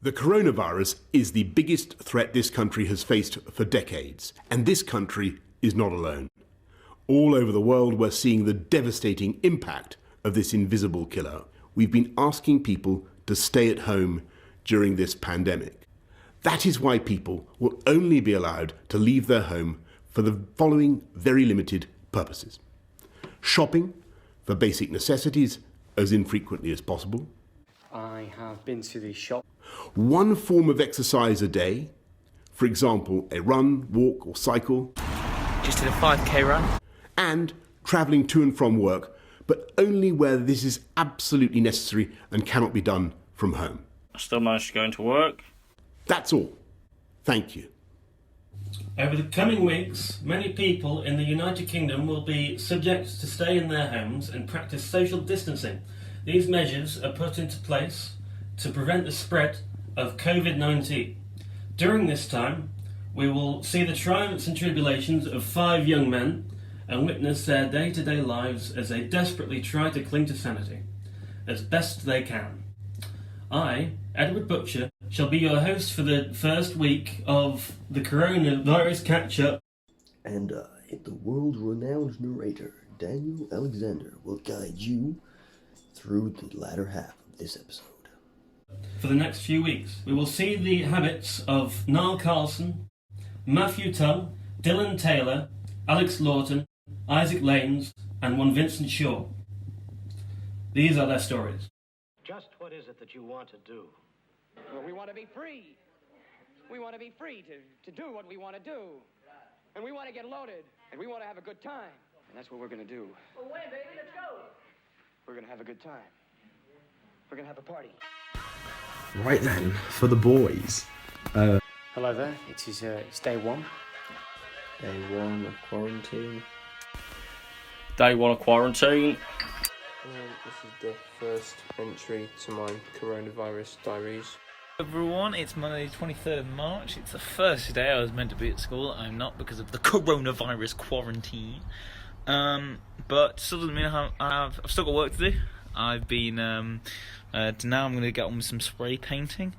The coronavirus is the biggest threat this country has faced for decades, and this country is not alone. All over the world, we're seeing the devastating impact of this invisible killer. We've been asking people to stay at home during this pandemic. That is why people will only be allowed to leave their home for the following very limited purposes. Shopping for basic necessities as infrequently as possible. I have been to the shop. One form of exercise a day, for example, a run, walk or cycle. Just did a 5k run. And travelling to and from work, but only where this is absolutely necessary and cannot be done from home. I still managed to go into work. That's all. Thank you. Over the coming weeks, many people in the United Kingdom will be subject to stay in their homes and practice social distancing. These measures are put into place to prevent the spread of COVID-19. During this time, we will see the triumphs and tribulations of 5 young men and witness their day-to-day lives as they desperately try to cling to sanity as best they can. I, Edward Butcher, shall be your host for the first week of the coronavirus catch-up. And I, the world-renowned narrator, Daniel Alexander, will guide you through the latter half of this episode. For the next few weeks, we will see the habits of Niall Carlson, Matthew Tull, Dylan Taylor, Alex Lawton, Isaac Lanes, and one Vincent Shaw. These are their stories. Just what is it that you want to do? Well, we want to be free. We want to be free to do what we want to do. And we want to get loaded. And we want to have a good time. And that's what we're going to do. Well, when, baby? Let's go. We're going to have a good time. We're going to have a party. Right then, for the boys. Hello there, it's day one. Day one of quarantine. Day one of quarantine. This is the first entry to my coronavirus diaries. Everyone, it's Monday 23rd of March. It's the first day I was meant to be at school. I'm not because of the coronavirus quarantine. But still doesn't mean I've still got work to do. I've been now I'm going to get on with some spray painting.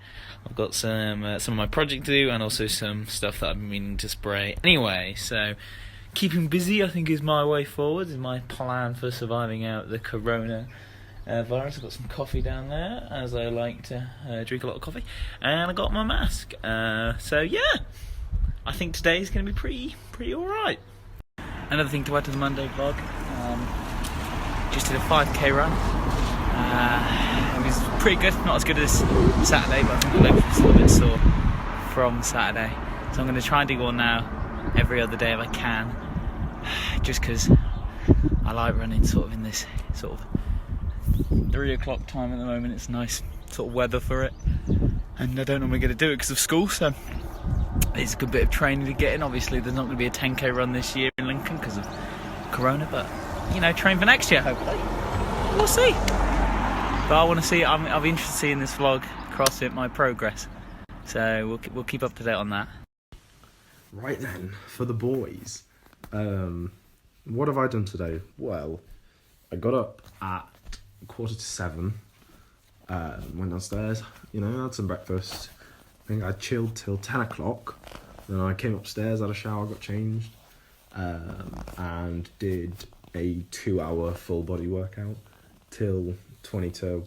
I've got some of my project to do and also some stuff that I've been meaning to spray. Anyway, so keeping busy I think is my way forward, is my plan for surviving out the corona virus. I've got some coffee down there, as I like to drink a lot of coffee, and I got my mask. So yeah, I think today's going to be pretty alright. Another thing to add to the Monday vlog, just did a 5k run. It was pretty good, not as good as Saturday, but I think the legs were still a bit sore from Saturday. So I'm going to try and do one now, every other day if I can, just because I like running sort of in this sort of 3 o'clock time at the moment. It's nice sort of weather for it, and I don't normally get to do it because of school, so it's a good bit of training to get in. Obviously there's not going to be a 10k run this year in Lincoln because of Corona, but you know, train for next year hopefully. We'll see. But I want to see, I'll be interested to see in this vlog CrossFit my progress. So we'll keep up to date on that. Right then, for the boys. What have I done today? Well, I got up at 6:45, went downstairs, had some breakfast. I think I chilled till 10 o'clock. Then I came upstairs, had a shower, got changed, and did a 2-hour full body workout till 20 to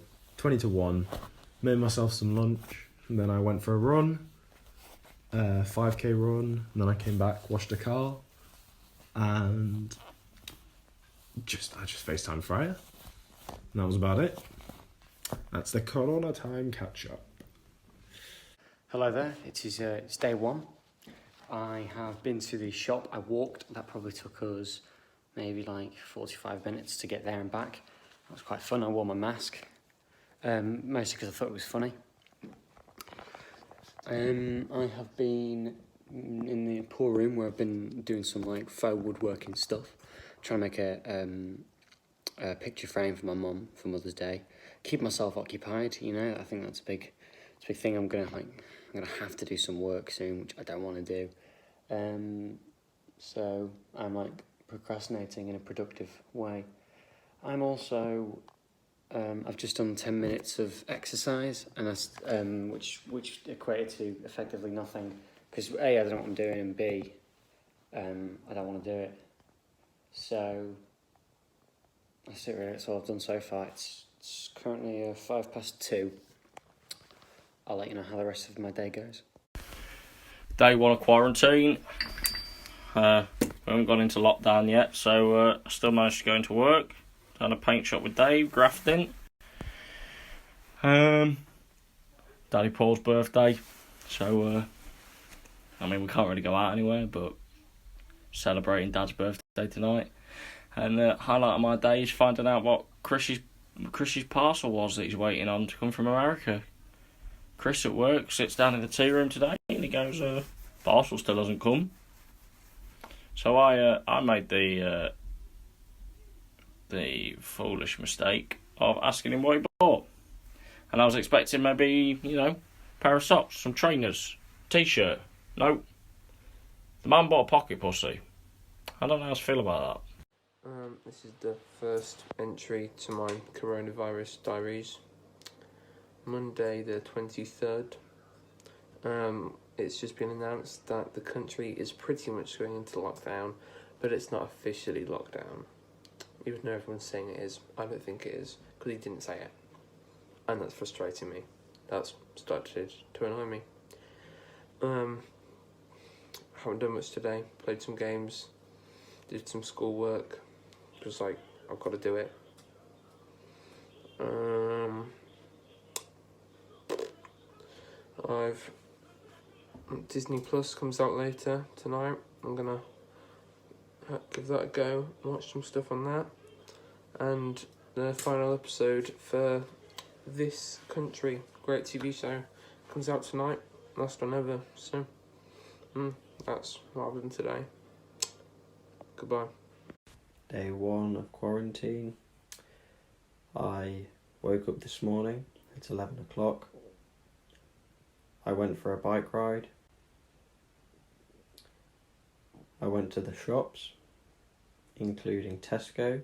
1. Made myself some lunch, and then I went for a run, 5k run, and then I came back, washed the car, and I just FaceTimed Freya. And that was about it. That's the Corona time catch-up. Hello there, it's day one. I have been to the shop. I walked. That probably took us maybe like 45 minutes to get there and back. That was quite fun. I wore my mask, mostly because I thought it was funny. I have been in the poor room where I've been doing some like faux woodworking stuff, trying to make a picture frame for my mum for Mother's Day. Keep myself occupied, I think that's a big thing. I'm gonna have to do some work soon, which I don't want to do. So I'm like procrastinating in a productive way. I'm also I've just done 10 minutes of exercise, and which equated to effectively nothing. Because A, I don't know what I'm doing, and B, I don't want to do it. So that's it really. That's all I've done so far. It's currently 2:05. I'll let you know how the rest of my day goes. Day 1 of quarantine. We haven't gone into lockdown yet, so I still managed to go into work. Done a paint shop with Dave, grafting. Daddy Paul's birthday, so we can't really go out anywhere, but celebrating Dad's birthday tonight. And the highlight of my day is finding out what Chris's parcel was that he's waiting on to come from America. Chris at work sits down in the tea room today and he goes, parcel still hasn't come. So I made the foolish mistake of asking him what he bought. And I was expecting maybe, a pair of socks, some trainers, t-shirt. No. The man bought a pocket pussy. I don't know how to feel about that. This is the first entry to my coronavirus diaries. Monday the 23rd. It's just been announced that the country is pretty much going into lockdown, but it's not officially lockdown. Even though everyone's saying it is, I don't think it is, because he didn't say it. And that's frustrating me. That's started to annoy me. Haven't done much today. Played some games, did some schoolwork. Just like, I've got to do it. Disney Plus comes out later tonight. I'm gonna give that a go, watch some stuff on that. And the final episode for This Country, great TV show, comes out tonight. Last one ever. So, that's what I've done today. Goodbye. Day 1 of quarantine. I woke up this morning. It's 11 o'clock. I went for a bike ride. I went to the shops, including Tesco.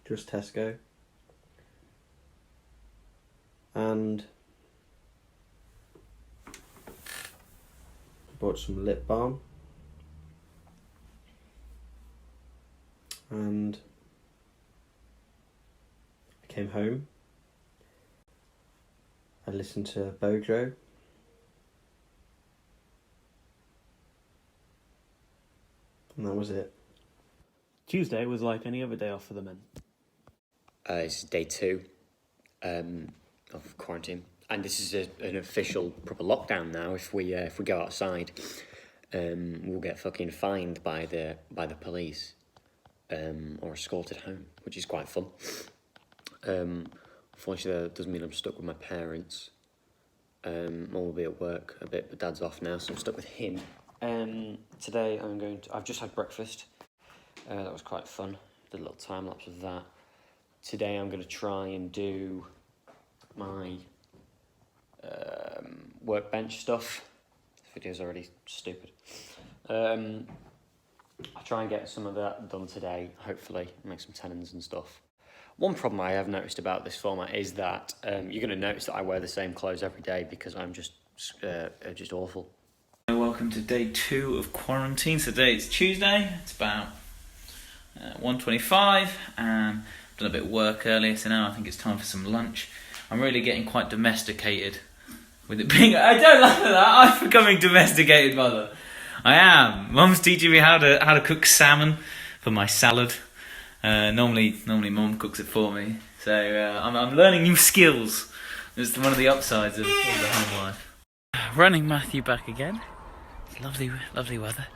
Just Tesco. And bought some lip balm. And I came home. I listened to Bojo. And that was it. Tuesday was like any other day off for the men. This is day 2 of quarantine, and this is an official proper lockdown now. If we go outside, we'll get fucking fined by the police, or escorted home, which is quite fun. Unfortunately, that doesn't mean I'm stuck with my parents. Mum will be at work a bit, but Dad's off now, so I'm stuck with him. Today I've just had breakfast. That was quite fun. Did a little time lapse of that. Today I'm going to try and do my workbench stuff. This video's already stupid. I'll try and get some of that done today, hopefully, make some tenons and stuff. One problem I have noticed about this format is that you're going to notice that I wear the same clothes every day because I'm just awful. Welcome to day 2 of quarantine. So today it's Tuesday. It's about 1:25, and I've done a bit of work earlier, so now I think it's time for some lunch. I'm really getting quite domesticated with it being. I don't laugh at that. I'm becoming domesticated, mother. I am. Mum's teaching me how to cook salmon for my salad. Normally Mum cooks it for me, so I'm learning new skills. It's one of the upsides of the home life. Running Matthew back again. It's lovely weather.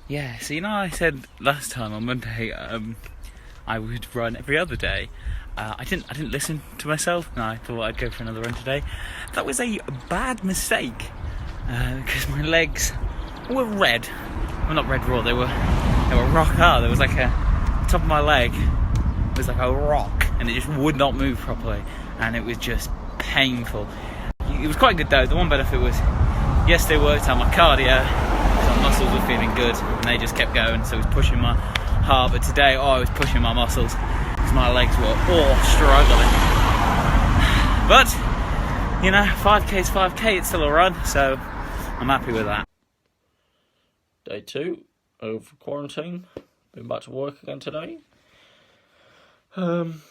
Yeah, so I said last time on Monday I would run every other day. I didn't listen to myself, and I thought I'd go for another run today. That was a bad mistake because my legs were red. Well, not red raw. They were rock hard. There was like top of my leg was like a rock, and it just would not move properly, and it was just painful. It was quite good though. The one benefit was yesterday worked out my cardio. because my muscles were feeling good and they just kept going, so it was pushing my heart. But today I was pushing my muscles because my legs were all struggling. But, 5k is 5k, it's still a run, so I'm happy with that. Day 2 of quarantine. Been back to work again today. Found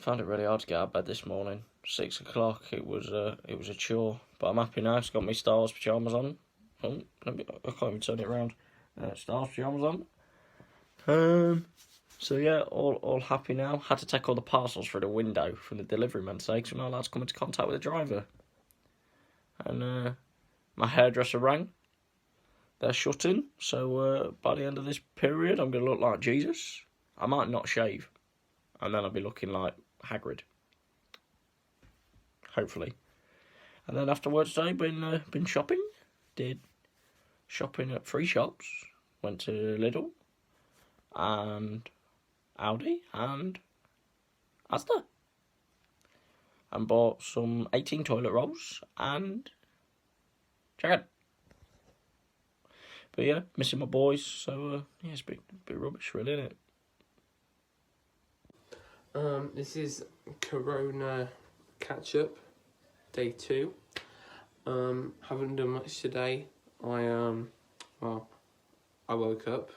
it really hard to get out of bed this morning. 6 o'clock. It was a chore, but I'm happy now. It's got my Star Wars pyjamas on. Oh, I can't even turn it around. Star Wars pyjamas on. So yeah, all happy now. Had to take all the parcels through the window from the delivery man today because we're not allowed to come into contact with the driver. And my hairdresser rang. They're shutting, so by the end of this period, I'm going to look like Jesus. I might not shave, and then I'll be looking like Hagrid. Hopefully. And then afterwards, I've been shopping. Did shopping at 3 shops. Went to Lidl, and Aldi, and Asda. And bought some 18 toilet rolls, and chicken. But yeah, missing my boys, so yeah, it's a bit rubbish, really, isn't it? This is Corona catch-up, day 2. Haven't done much today. I woke up.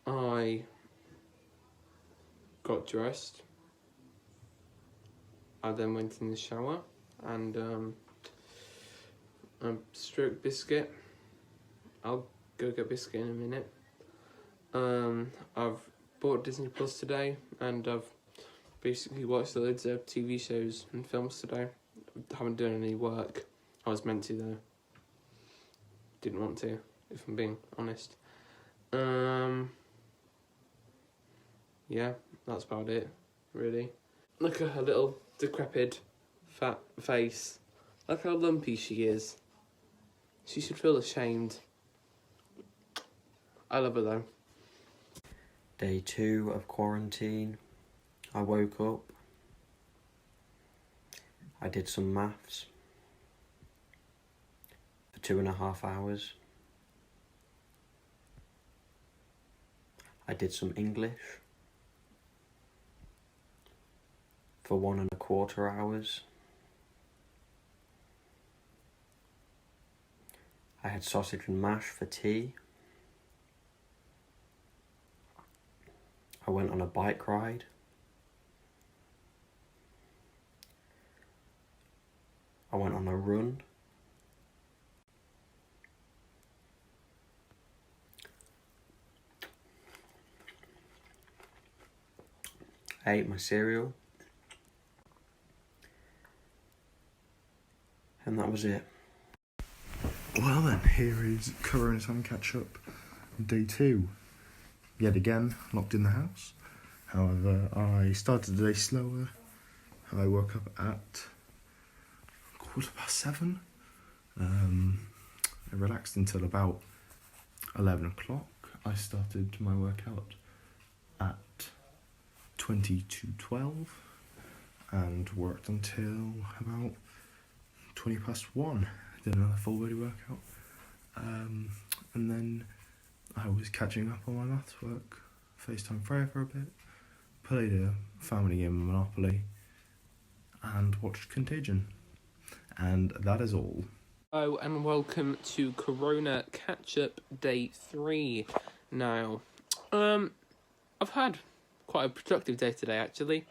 I got dressed. I then went in the shower and stroked Biscuit. I'll go get Biscuit in a minute. I've bought Disney Plus today, and I've basically watched loads of TV shows and films today. Haven't done any work. I was meant to though. Didn't want to, if I'm being honest. Yeah, that's about it, really. Look at her little decrepit, fat face. Look how lumpy she is. She should feel ashamed. I love her though. Day 2 of quarantine. I woke up. I did some maths for 2.5 hours. I did some English for 1.25 hours. I had sausage and mash for tea. I went on a bike ride. I went on a run. I ate my cereal. And that was it. Well then, here is Corona Time Catch Up, day 2. Yet again, locked in the house. However, I started the day slower. I woke up at 7:15. I relaxed until about 11 o'clock. I started my workout at 20 to 12 and worked until about 1:20. Did another full body workout. And then I was catching up on my maths work. FaceTime Freya for a bit. Played a family game of Monopoly. And watched Contagion. And that is all. Hello and welcome to Corona Catch-Up Day 3 now. I've had quite a productive day today, actually.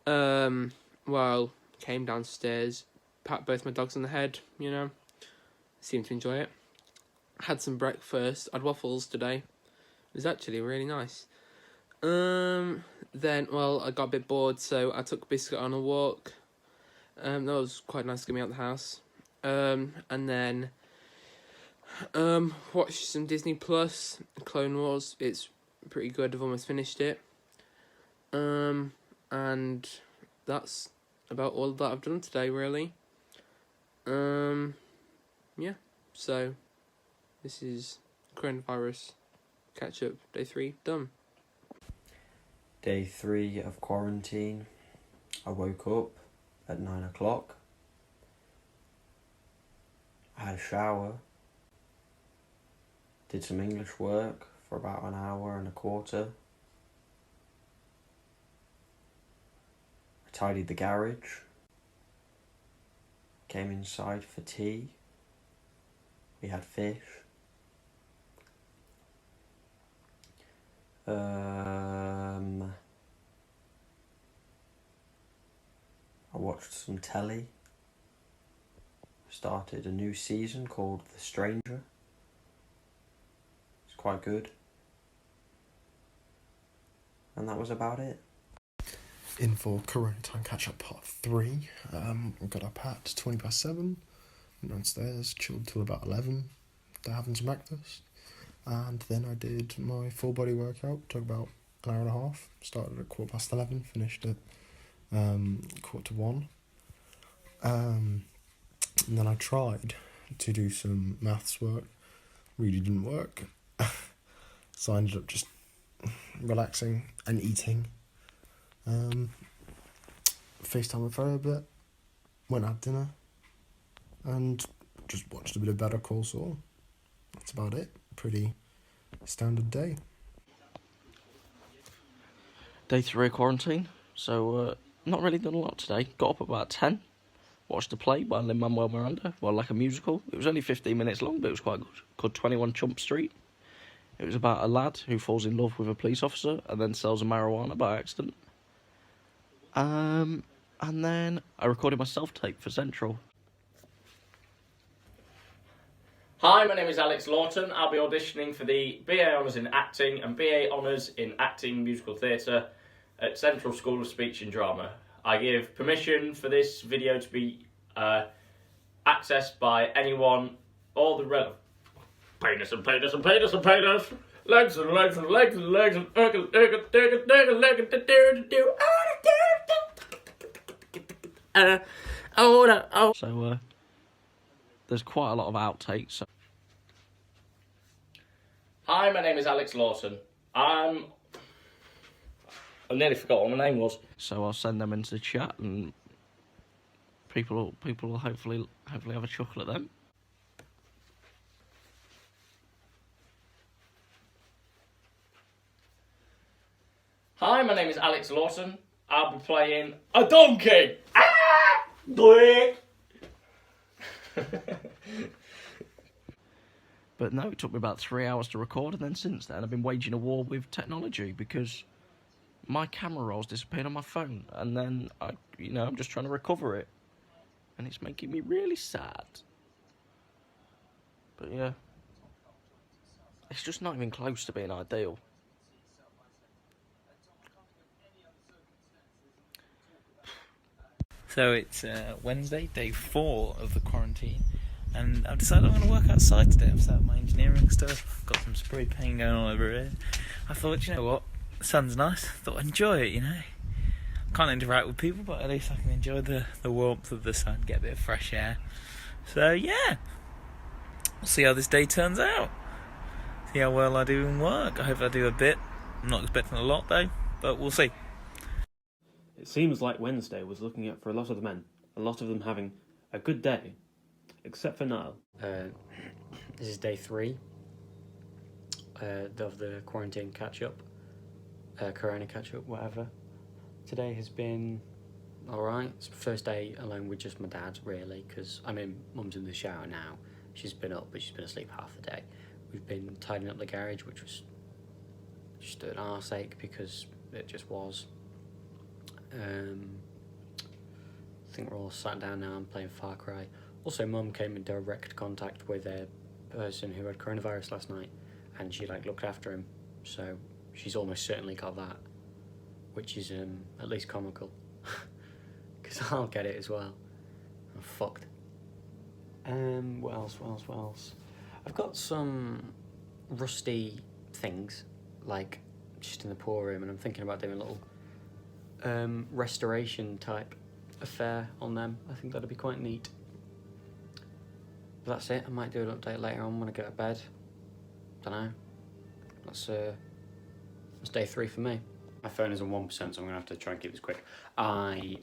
Came downstairs, pat both my dogs on the head, seemed to enjoy it. Had some breakfast. I had waffles today. It was actually really nice. Then, I got a bit bored, so I took Biscuit on a walk. That was quite nice to get me out of the house. And then watched some Disney Plus, Clone Wars. It's pretty good. I've almost finished it. And that's about all that I've done today, really. Yeah. So this is coronavirus catch-up day 3 done. Day 3 of quarantine. I woke up at 9 o'clock. I had a shower Did some English work for about an hour and a quarter. I tidied the garage. Came inside for tea. We had fish. I watched some telly. Started a new season called The Stranger. It's quite good. And that was about it. In for Corona Time Catch Up Part 3. Got up at 7:20. Went downstairs, chilled till about 11. Having some breakfast. And then I did my full body workout. Took about an hour and a half. Started at 11:15. Finished at 1:15. And then I tried to do some maths work. Really didn't work. So I ended up just relaxing and eating. FaceTime with her a bit. Went out dinner. And just watched a bit of Better Call Saul. That's about it. Pretty standard day. Day 3 of quarantine, so not really done a lot today. Got up about 10, watched a play by Lin-Manuel Miranda, well, like a musical. It was only 15 minutes long, but it was quite good. Called 21 Chump Street. It was about a lad who falls in love with a police officer and then sells a marijuana by accident. And then I recorded my self-tape for Central. Hi, my name is Alex Lawton. I'll be auditioning for the BA Honours in Acting and BA Honours in Acting Musical Theatre at Central School of Speech and Drama. I give permission for this video to be accessed by anyone, all the relevant... Penis and penis and penis and penis. Legs and legs and legs and legs and So there's quite a lot of outtakes. So. Hi, my name is Alex Lawson. I nearly forgot what my name was. So I'll send them into the chat, and people will hopefully have a chuckle at them. Hi, my name is Alex Lawson. I'll be playing a donkey. Ah! Blick. But no, it took me about 3 hours to record, and then since then I've been waging a war with technology because my camera roll's disappeared on my phone, and then I'm just trying to recover it, and it's making me really sad. But yeah, it's just not even close to being ideal. So it's Wednesday, day 4 of the quarantine, and I've decided I'm going to work outside today. I've set up my engineering stuff, got some spray paint going all over it. I thought, you know what, the sun's nice, I thought I'd enjoy it, you know. Can't interact with people, but at least I can enjoy the warmth of the sun, get a bit of fresh air. So yeah, we'll see how this day turns out. See how well I do in work. I hope I do a bit. I'm not expecting a lot though, but we'll see. It seems like Wednesday was looking up for a lot of the men, a lot of them having a good day, except for Niall. This is day 3 of the quarantine catch-up, corona catch-up, whatever. Today has been alright. It's the first day alone with just my dad, really, because, Mum's in the shower now. She's been up, but she's been asleep half the day. We've been tidying up the garage, which was just an arse ache because it just was. I think we're all sat down now and playing Far Cry. Also, Mum came in direct contact with a person who had coronavirus last night, and she looked after him, so she's almost certainly got that, which is at least comical, because I'll get it as well. I'm fucked. What else? I've got some rusty things, just in the pool room, and I'm thinking about doing a little restoration type affair on them. I think that'd be quite neat. But that's it. I might do an update later on when I go to bed. Don't know. That's day 3 for me. My phone is on 1%, so I'm gonna have to try and keep this quick. I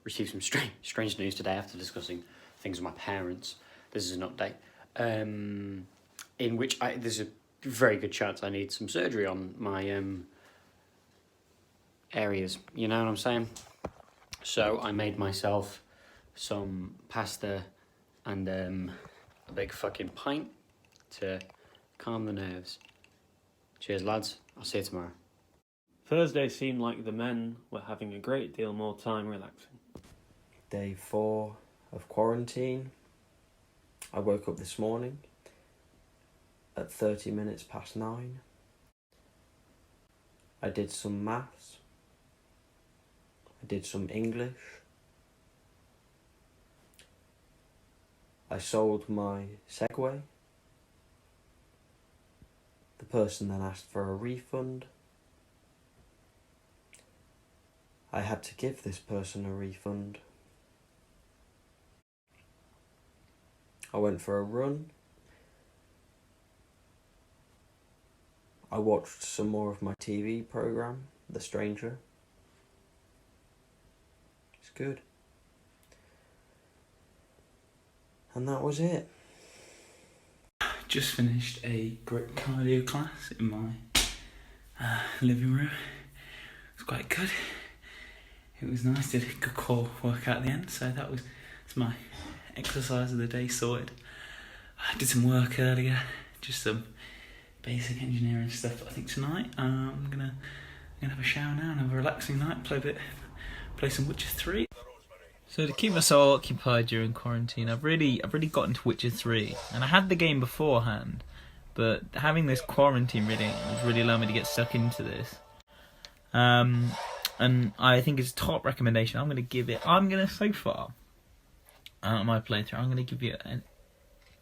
received some strange news today after discussing things with my parents. This is an update. in which there's a very good chance I need some surgery on my areas. You know what I'm saying? So I made myself some pasta and a big fucking pint to calm the nerves. Cheers, lads. I'll see you tomorrow. Thursday seemed like the men were having a great deal more time relaxing. Day 4 of quarantine. I woke up this morning at 30 minutes past 9. I did some maths. I did some English. I sold my Segway. The person then asked for a refund. I had to give this person a refund. I went for a run. I watched some more of my TV programme, The Stranger. It's good. And that was it. Just finished a grip cardio class in my living room. It was quite good. It was nice. Did a good core workout at the end, so it's my exercise of the day sorted. I did some work earlier, just some basic engineering stuff. But I think tonight I'm gonna have a shower now and have a relaxing night. Play some Witcher 3. So to keep myself occupied during quarantine, I've really got into Witcher 3, and I had the game beforehand, but having this quarantine really allowed me to get stuck into this. And I think it's a top recommendation. So far, my playthrough, I'm going to give it an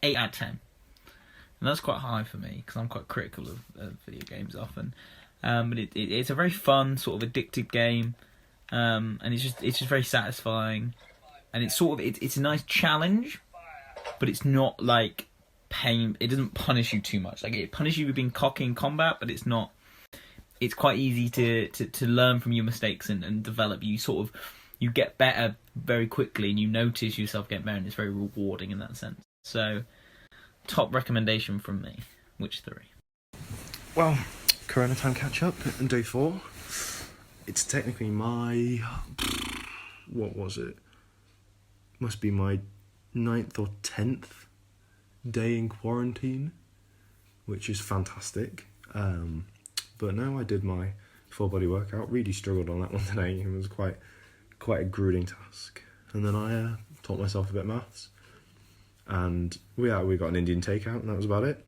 8 out of 10. And that's quite high for me, because I'm quite critical of video games often. But it's a very fun, sort of addictive game. And it's just very satisfying, and it's a nice challenge, but it's not like pain. It doesn't punish you too much. Like, it punishes you for being cocky in combat, but it's not. It's quite easy to learn from your mistakes and develop. You get better very quickly, and you notice yourself getting better, and it's very rewarding in that sense. So, top recommendation from me, Witcher 3. Well, Corona time catch up and day 4. It's technically my, what was it? Must be my 9th or 10th day in quarantine, which is fantastic. But no, I did my full body workout. Really struggled on that one today. It was quite a grueling task. And then I taught myself a bit of maths. And we got an Indian takeout, and that was about it.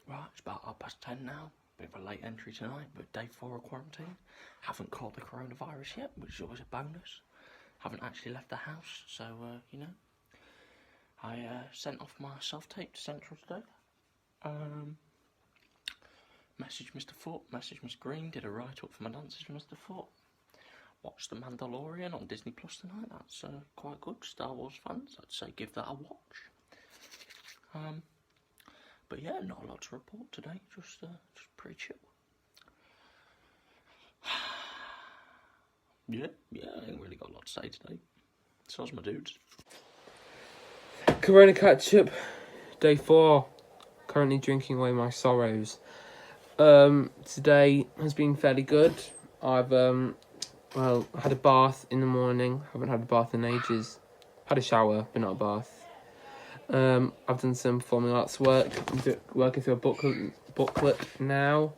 Right, it's about 10:30 now. Bit of a late entry tonight, but day 4 of quarantine. Haven't caught the coronavirus yet, which is always a bonus. Haven't actually left the house, so, I sent off my self-tape to Central today. Messaged Mr. Foot, messaged Miss Green, did a write-up for my dances for Mr. Foot. Watched The Mandalorian on Disney Plus tonight. That's quite good. Star Wars fans, I'd say give that a watch. But yeah, not a lot to report today. Just pretty chill. yeah, I ain't really got a lot to say today. So's my dudes. Corona catch up, day 4. Currently drinking away my sorrows. Today has been fairly good. I've had a bath in the morning. Haven't had a bath in ages. Had a shower, but not a bath. I've done some performing arts work. I'm working through a booklet now.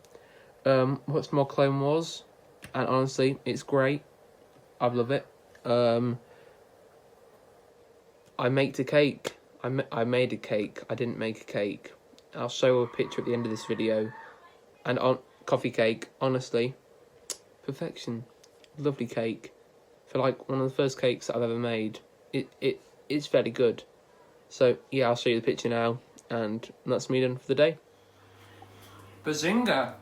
Watched more Clone Wars, and honestly, it's great. I love it. I made a cake. I made a cake. I didn't make a cake. I'll show a picture at the end of this video. And on coffee cake, honestly, perfection. Lovely cake. For like one of the first cakes that I've ever made. It's very good. So yeah, I'll show you the picture now, and that's me done for the day. Bazinga!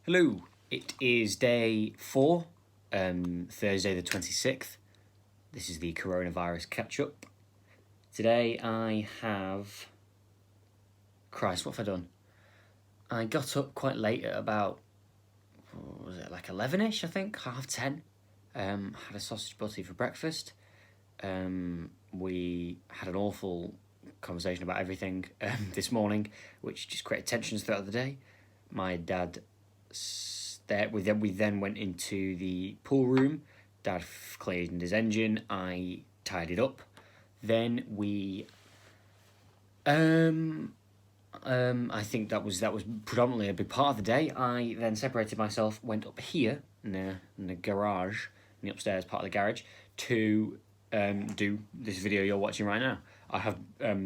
Hello, it is day 4, Thursday the 26th. This is the coronavirus catch-up. Today I have... Christ, what have I done? I got up quite late at about, what was it, like 11ish, I think, 10:30. Had a sausage butty for breakfast. We had an awful conversation about everything this morning, which just created tensions throughout the day. My dad, we then went into the pool room. Dad cleaned his engine. I tidied up. Then we, I think that was predominantly a big part of the day. I then separated myself, went up here in the garage, in the upstairs part of the garage, to do this video you're watching right now. I have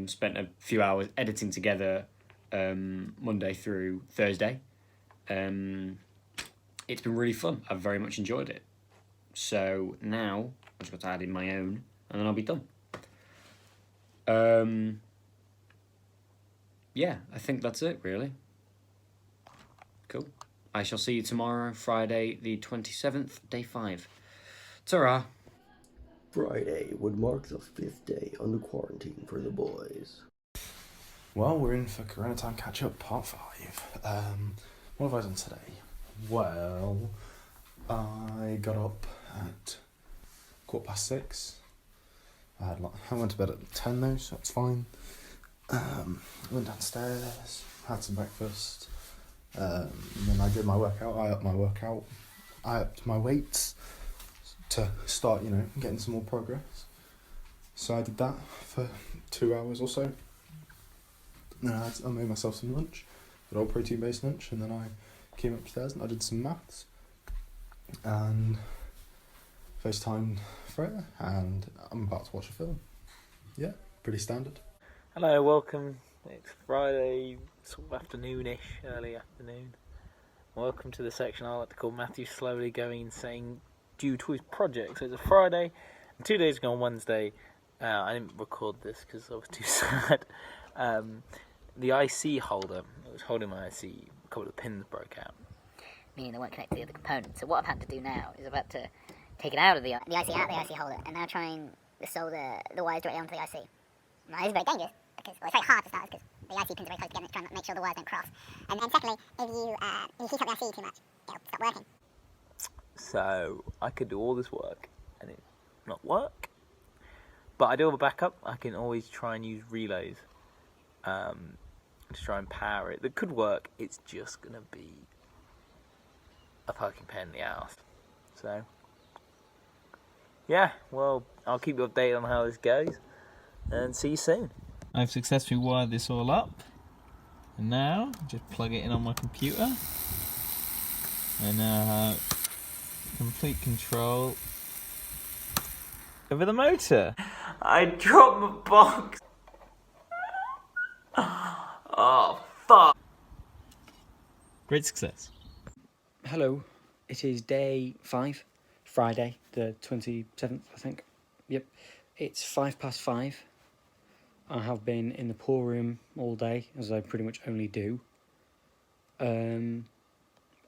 spent a few hours editing together Monday through Thursday. It's been really fun. I've very much enjoyed it. So now I've just got to add in my own, and then I'll be done. Yeah, I think that's it, really. Cool. I shall see you tomorrow, Friday the 27th, day 5. Ta-ra! Friday would mark the 5th day under quarantine for the boys. Well, we're in for Corona Time Catch-Up Part 5. What have I done today? Well, I got up at 6:15. I went to bed at 10 though, so that's fine. Went downstairs, had some breakfast, and then I did my workout. I upped my weights to start, getting some more progress. So I did that for 2 hours or so. Then I made myself some lunch, good old protein-based lunch, and then I came upstairs and I did some maths and FaceTimed Freya, and I'm about to watch a film. Yeah, pretty standard. Hello, welcome. It's Friday, sort of afternoonish, early afternoon. Welcome to the section I like to call Matthew slowly going insane due to his project. So it's a Friday, and 2 days ago on Wednesday, I didn't record this because I was too sad. The IC holder, it was holding my IC, a couple of pins broke out. Meaning they weren't connected to the other components. So what I've had to do now is I've had to take it out of the IC out of the IC holder, and now try and solder the wires directly onto the IC. Now this is very dangerous, because, well, it's very hard to start, because the IC pins are very close together, and it's trying to make sure the wires don't cross. And secondly, if you heat up the IC too much, it'll stop working. So I could do all this work and it not work. But I do have a backup. I can always try and use relays to try and power it. That could work. It's just going to be a fucking pain in the ass. So, yeah, well, I'll keep you updated on how this goes, and see you soon. I've successfully wired this all up, and now just plug it in on my computer. I now have complete control over the motor. I dropped my box. Oh, fuck. Great success. Hello, it is day 5, Friday the 27th, I think. Yep, it's 5:05. I have been in the pool room all day, as I pretty much only do. I don't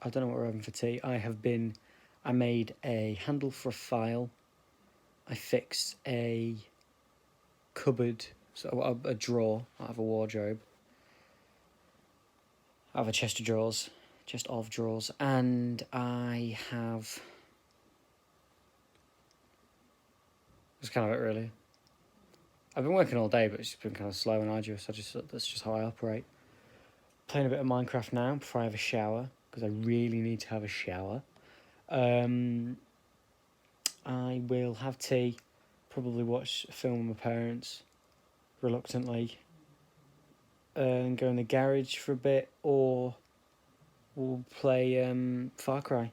know what we're having for tea. I made a handle for a file. I fixed a cupboard, so a drawer out of a wardrobe. I have a chest of drawers, and I have... That's kind of it, really. I've been working all day, but it's been kind of slow and arduous. That's just how I operate. Playing a bit of Minecraft now before I have a shower, because I really need to have a shower. I will have tea, probably watch a film with my parents, reluctantly, and go in the garage for a bit, or we'll play Far Cry.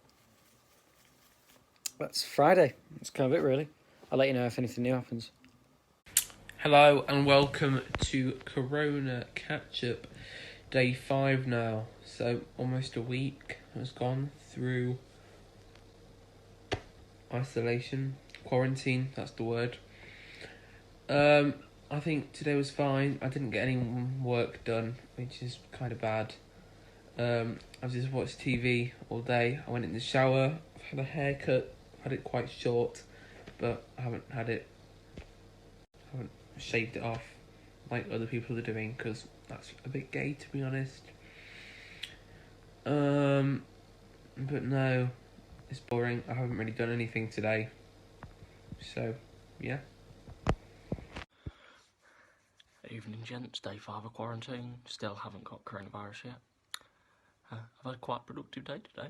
That's Friday. That's kind of it, really. I'll let you know if anything new happens. Hello and welcome to Corona Catch-Up, day 5 now. So almost a week has gone through isolation, quarantine, that's the word. I think today was fine. I didn't get any work done, which is kind of bad. I've just watched TV all day. I went in the shower, I've had a haircut, had it quite short, but I haven't shaved it off like other people are doing, because that's a bit gay, to be honest. But no, it's boring. I haven't really done anything today, so yeah. Evening gents, day 5 of quarantine. Still haven't got coronavirus yet. I've had quite a productive day today.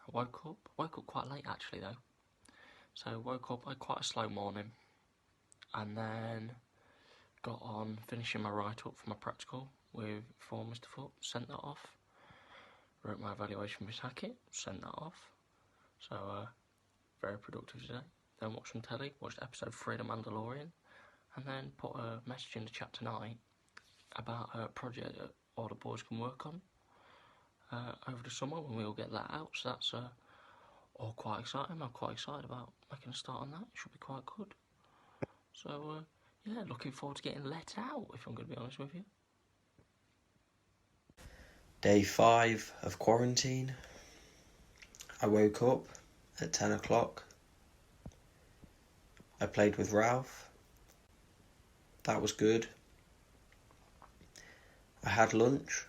I woke up quite late actually though. So woke up, I had quite a slow morning, and then got on finishing my write-up for my practical for Mr. Foot, sent that off. Wrote my evaluation for Hackett, sent that off. So very productive today. Then watched some telly, watched episode 3 of The Mandalorian, and then put a message in the chat tonight about a project that all the boys can work on over the summer when we all get that out. So that's all quite exciting. I'm quite excited about making a start on that. It should be quite good. So yeah, looking forward to getting let out, if I'm going to be honest with you. Day 5 of quarantine. I woke up at 10 o'clock. I played with Ralph. That was good. I had lunch.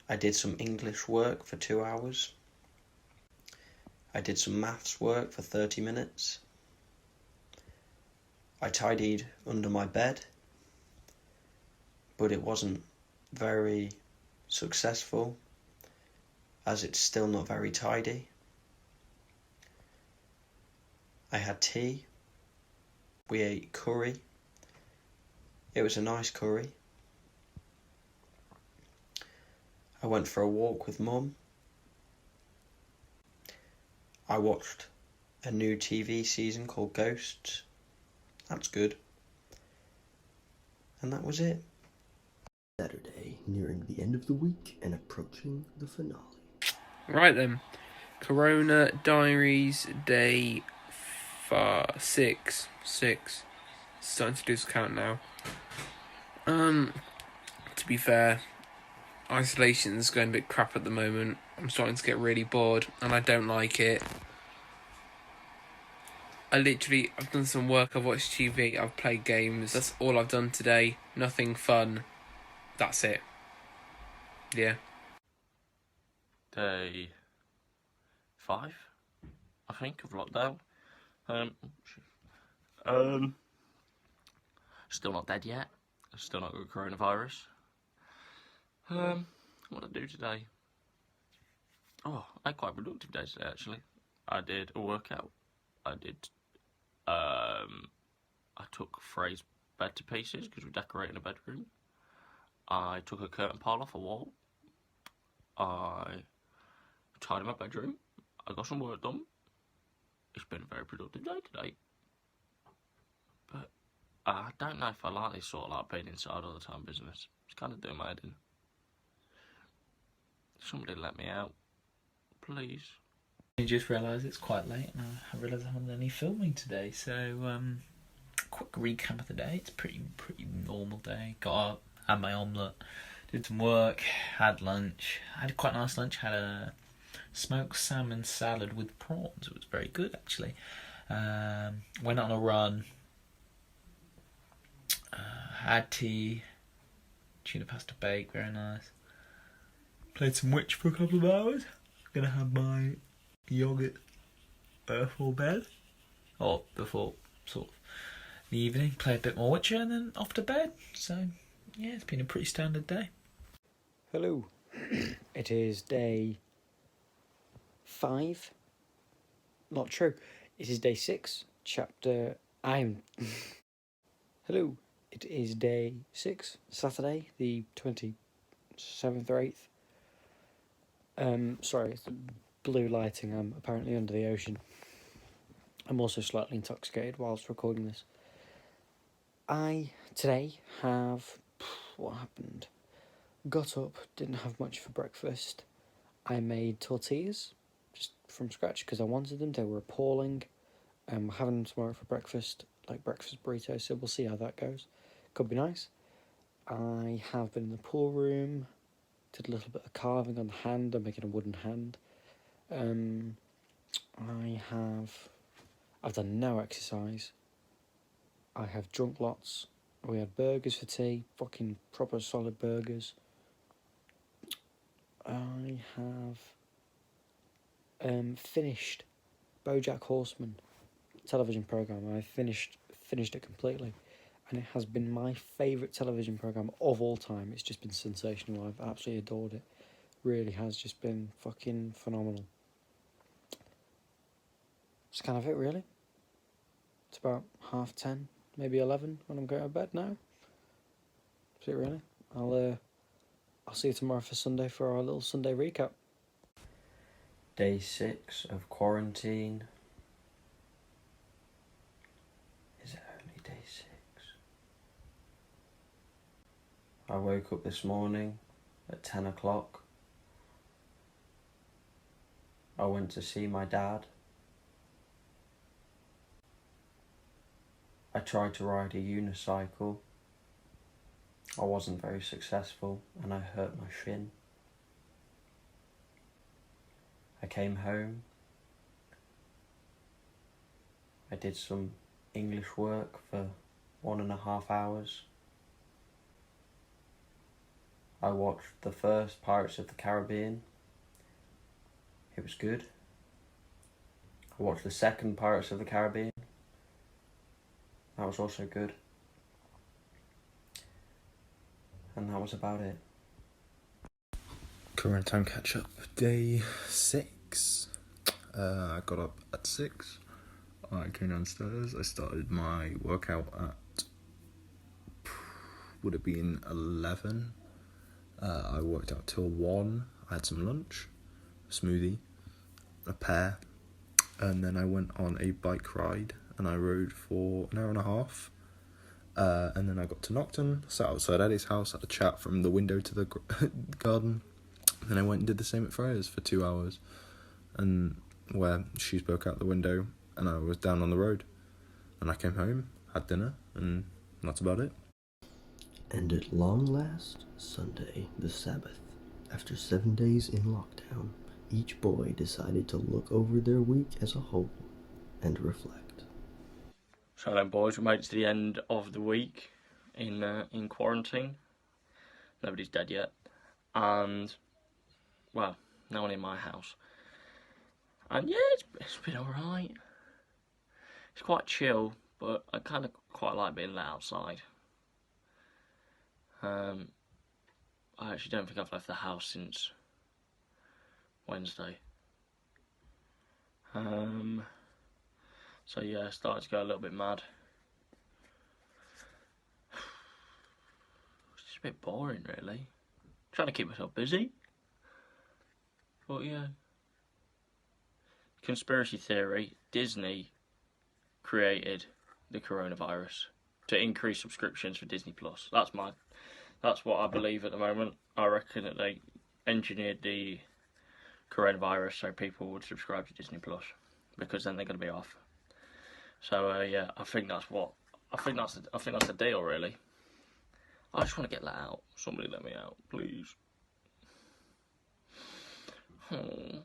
I did some English work for 2 hours. I did some maths work for 30 minutes. I tidied under my bed, but it wasn't very successful as it's still not very tidy. I had tea. We ate curry. It was a nice curry. I went for a walk with Mum. I watched a new TV season called Ghosts. That's good. And that was it. Saturday, nearing the end of the week and approaching the finale. Right then, Corona Diaries Day 6. Starting to do this count now. To be fair, isolation's going a bit crap at the moment. I'm starting to get really bored, and I don't like it. I've done some work, I've watched TV, I've played games. That's all I've done today. Nothing fun. That's it. Yeah. Day 5, I think, of lockdown. Still not dead yet. Still not got coronavirus. What did I do today? Oh, I had quite a productive day today actually. I did a workout. I took Frey's bed to pieces because we're decorating a bedroom. I took a curtain pile off a wall. I tidied my bedroom. I got some work done. It's been a very productive day today. But I don't know if I like this sort of like being inside all the time business. It's kind of doing my head in. Somebody let me out, please. I just realised it's quite late and I realised I haven't done any filming today, so quick recap of the day. It's a pretty normal day. Got up, had my omelette, did some work, had lunch. I had quite a nice lunch, had a smoked salmon salad with prawns. It was very good actually. Went on a run, had tea, tuna pasta bake, very nice. Played some Witch for a couple of hours. Gonna have my yoghurt before bed, or before sort of the evening. Play a bit more Witcher and then off to bed. So yeah, it's been a pretty standard day. Hello. It is day 5. Not true. It is day 6. Hello. It is day 6. Saturday, the 27th or 8th. Sorry, it's the blue lighting. I'm apparently under the ocean. I'm also slightly intoxicated whilst recording this. I today have... What happened? Got up, didn't have much for breakfast. I made tortillas just from scratch because I wanted them. They were appalling. We're having them tomorrow for breakfast, like breakfast burritos, so we'll see how that goes. Could be nice. I have been in the pool room, did a little bit of carving on the hand. I'm making a wooden hand. I've done no exercise. I have drunk lots. We had burgers for tea, fucking proper solid burgers. I have finished BoJack Horseman television program. I finished it completely. and it has been my favourite television programme of all time. It's just been sensational. I've absolutely adored it. Really has just been fucking phenomenal. That's kind of it, really. It's about 10:30, maybe 11 when I'm going to bed now. That's it, really. I'll see you tomorrow for Sunday for our little Sunday recap. Day 6 of quarantine. Is it only day 6? I woke up this morning at 10 o'clock. I went to see my dad. I tried to ride a unicycle. I wasn't very successful and I hurt my shin. I came home. I did some English work for 1.5 hours. I watched the first Pirates of the Caribbean. It was good. I watched the second Pirates of the Caribbean. That was also good. And that was about it. Corona time catch up, day 6. I got up at 6. I came downstairs. I started my workout at, would have been 11. I worked out till 1. I had some lunch, a smoothie, a pear, and then I went on a bike ride and I rode for an hour and a half. And then I got to Nocton, sat outside Eddie's house, had a chat from the window to the garden. Then I went and did the same at Freya's for 2 hours, and where she spoke out the window and I was down on the road. And I came home, had dinner, and that's about it. And at long last, Sunday, the Sabbath, after 7 days in lockdown, each boy decided to look over their week as a whole and reflect. So then, boys, we made it to the end of the week in quarantine. Nobody's dead yet, and well, no one in my house. And yeah, it's been alright. It's quite chill, but I kind of quite like being let outside. I actually don't think I've left the house since Wednesday. So yeah, started to go a little bit mad. It's just a bit boring, really. Trying to keep myself busy. But yeah. Conspiracy theory, Disney created the coronavirus to increase subscriptions for Disney Plus. That's what I believe at the moment. I reckon that they engineered the coronavirus so people would subscribe to Disney Plus, because then they're going to be off. So yeah, I think that's the deal, really. I just want to get let out. Somebody let me out, please.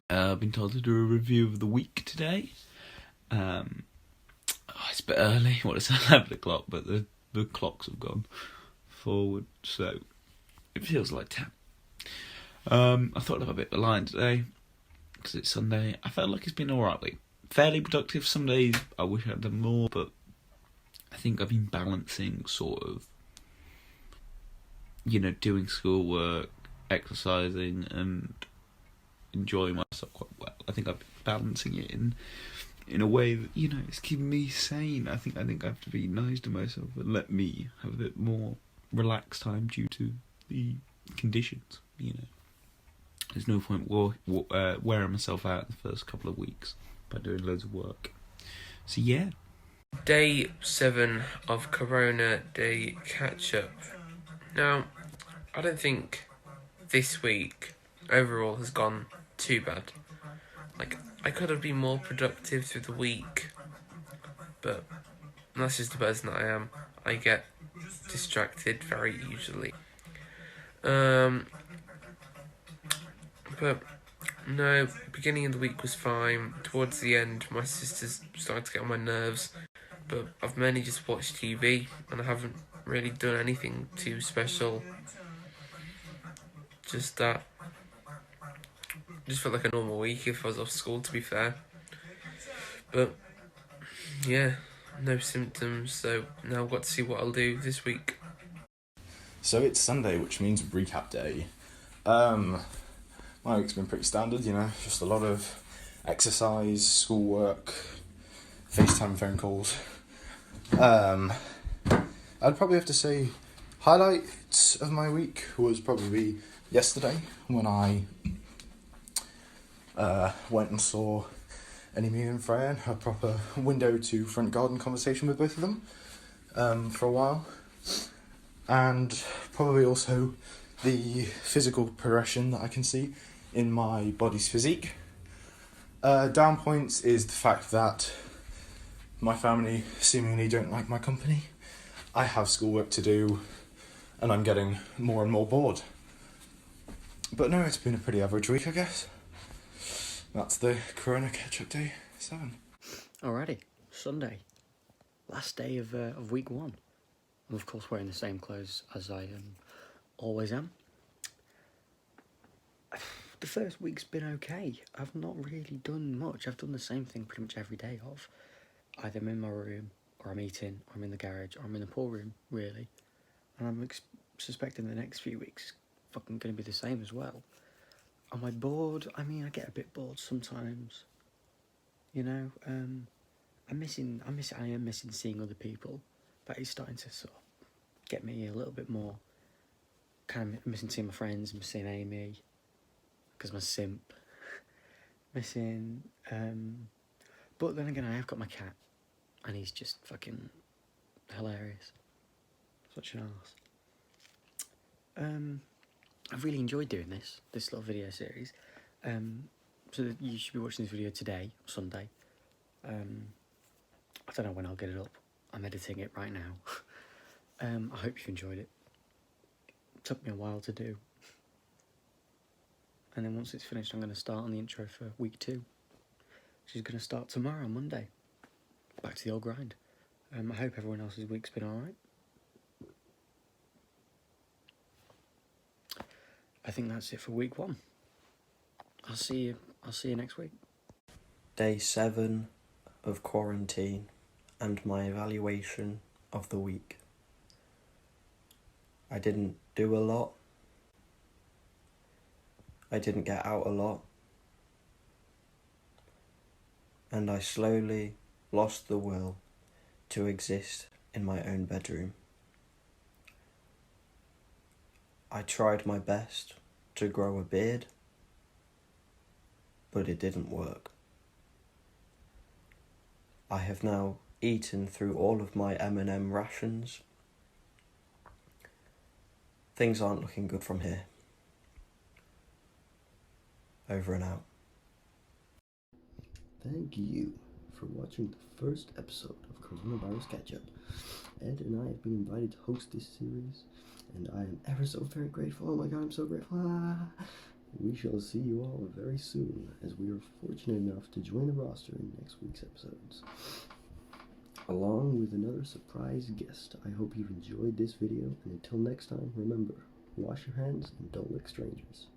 I've been told to do a review of the week today. It's a bit early. Well, it's 11 o'clock, but the clocks have gone forward, so it feels like 10. I thought I'd have a bit of a line today because it's Sunday. I felt like it's been alright week. Fairly productive. Some days I wish I'd done more, but I think I've been balancing sort of, doing schoolwork, exercising, and enjoying myself quite well. I think I've been balancing it in a way that, it's keeping me sane. I think I have to be nice to myself and let me have a bit more relaxed time due to the conditions, There's no point wearing myself out in the first couple of weeks by doing loads of work. So yeah. Day 7 of Corona Day catch-up. Now, I don't think this week overall has gone too bad. Like, I could have been more productive through the week, but that's just the person that I am. I get distracted very easily. But no, beginning of the week was fine. Towards the end, my sister's started to get on my nerves, but I've mainly just watched TV and I haven't really done anything too special. Just that. Just felt like a normal week if I was off school, to be fair. But yeah, no symptoms, so now I've got to see what I'll do this week. So it's Sunday, which means recap day. My week's been pretty standard, you know, just a lot of exercise, schoolwork, FaceTime phone calls. I'd probably have to say highlights of my week was probably yesterday when I went and saw Amy and Freya and had a proper window to front garden conversation with both of them for a while. And probably also the physical progression that I can see in my body's physique. Down points is the fact that my family seemingly don't like my company. I have schoolwork to do, and I'm getting more and more bored. But no, it's been a pretty average week, I guess. That's the Corona Catch-Up Day 7. Alrighty, Sunday. Last day of week 1. I'm of course wearing the same clothes as I always am. The first week's been okay. I've not really done much. I've done the same thing pretty much every day of. Either I'm in my room, or I'm eating, or I'm in the garage, or I'm in the pool room, really. And I'm suspecting the next few weeks is fucking going to be the same as well. Am I bored? I mean, I get a bit bored sometimes. You know, I am missing seeing other people. That is starting to sort of get me a little bit more. Kind of missing seeing my friends, missing Amy, because I'm a simp. Missing, but then again, I have got my cat, and he's just fucking hilarious. Such an arse. I've really enjoyed doing this little video series. So you should be watching this video today, Sunday. I don't know when I'll get it up. I'm editing it right now. I hope you enjoyed it. It took me a while to do. And then once it's finished, I'm going to start on the intro for week 2. Which is going to start tomorrow, Monday. Back to the old grind. I hope everyone else's week's been alright. I think that's it for week 1. I'll see you next week. Day 7 of quarantine and my evaluation of the week. I didn't do a lot. I didn't get out a lot. And I slowly lost the will to exist in my own bedroom. I tried my best to grow a beard, but it didn't work. I have now eaten through all of my M&M rations. Things aren't looking good from here. Over and out. Thank you for watching the first episode of Coronavirus Catch-Up. Ed and I have been invited to host this series, and I am ever so very grateful. Oh my god, I'm so grateful. We shall see you all very soon, as we are fortunate enough to join the roster in next week's episodes, along with another surprise guest. I hope you've enjoyed this video, and until next time, remember, wash your hands and don't lick strangers.